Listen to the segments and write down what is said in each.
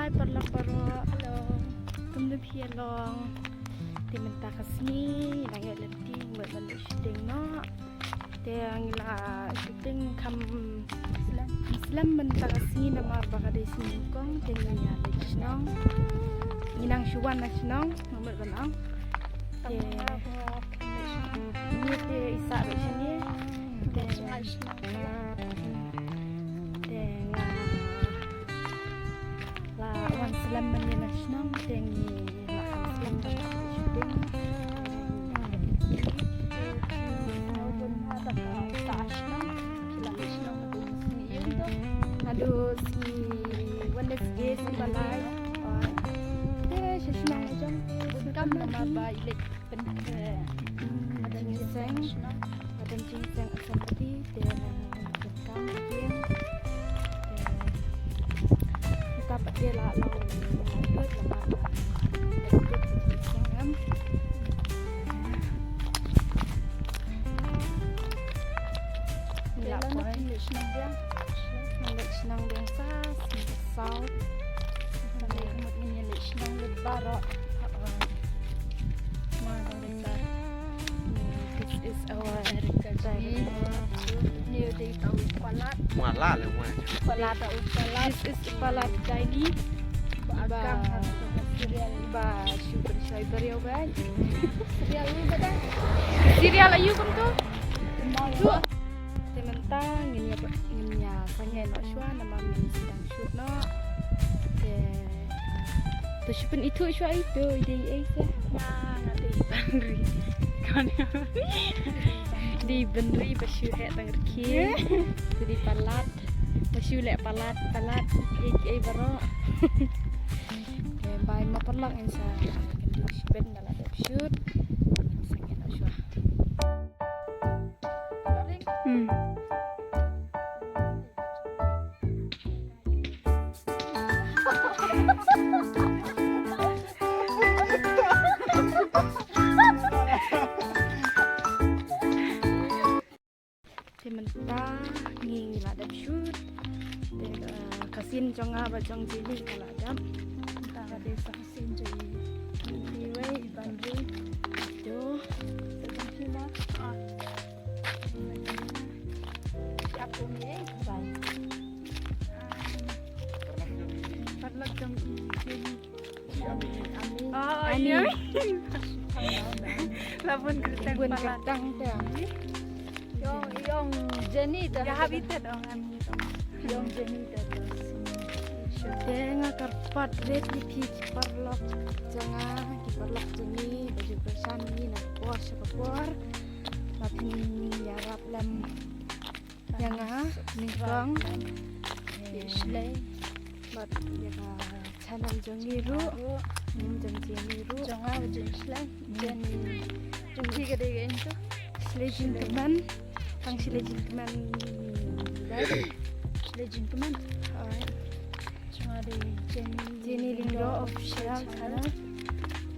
Hai parlo tumde pialong ti menta kasni nang elenti buat shooting no te angila shooting kam Islam menta kasni nama bakade singkong te nya lechnong inang shuwan lechnong nomor banang te ni te isa bechni te wan Islam meni lechnong te ni Islam menta shooting aduh si Wednesday si balai deh sesnang macam bukan nama baik ada ginseng seperti dan bukan mungkin kita pakai lalu senang desa sau sampai kemudian senang lebar this is our recording new day tahu palat Malah lah palat this is palat daily bagang serial ba super cyber ya guys serial ni beda serial ayu kan tu mau tementang ini sange no shwa nama sedang shoot no to shoot itu shwa itu ide aja nanti bandri kan di bandri basyu het tangki jadi palat basyu lek palat ai baro bai ma palak insa ben dalam shoot sange no shwa mentah nging ladap shoot kasin jonga bajong jili kalau ada mentah desa kasin jadi anyway bandri itu sedang hina siapa ni baik parlok jong jili amin labun kertang Yung Jenny dah. Ya habitat orang ni tu. Yung Jenny dah. Dengar karpat red ni peach parlok jangan di parlok Jenny baju bersam ni nak puas sepor. Tapi ya rap lam jangan ningkong. Islay. Mat ya channel Jenny ru. Jenny ru. Jangan Islay. Jenny gede itu. Islay teman. Tang sila gentleman guys gentleman cuma di Jenny Lindo official channel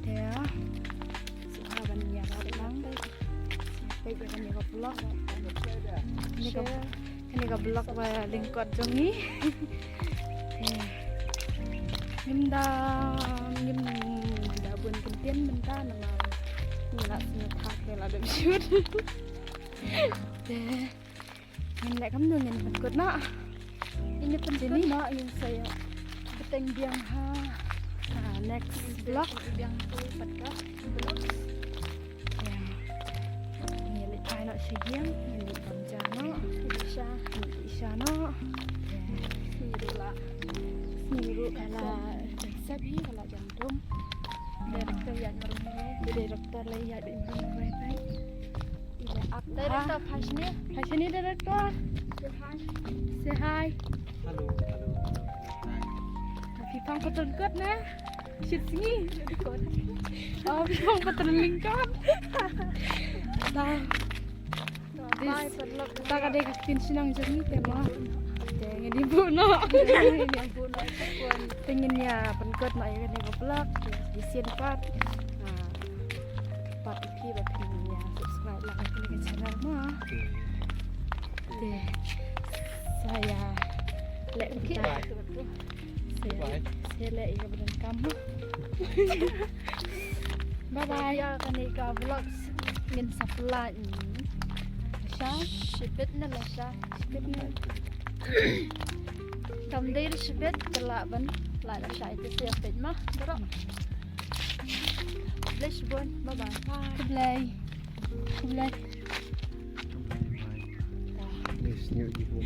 dia sahabat ya lang sampai dengan ni vlog ini ka vlog wa lingkot jongi nim bun kentien menta nama ngelak senyap kela ada shoot Nilai kamu dengan berikut nak. Ini penting nak yang saya beteng biang next vlog biang tu podcast vlog. Ini lepas nak segian, ini panjang Isha no. Niru lah sabi kalau jantung. Director yang merupai, director lagi ada yang merupai. Director passionnya director. Say hi. Halo. Pipang patron kot na. Shit singi. Oh, pipang patron lingkot. Nah. Kita kada kakin sinang jernih tema. Jangan dibunuh. Yang bunuh pun pengennya penkot nak yang ni vlog di scene part. Nah. Part iki bapaknya subscribe lah ke channel mah. Saya lek Sele ika badan kamu. Bye bye. Ya kan ika vlog min sapla ni. Sha shibit na la sha. Shibit na. Kam dir shibit kala ban la la sha itu siapit mah. Bro. Bless bon. Bye bye. Kublai. Kublai. Miss niyo di mo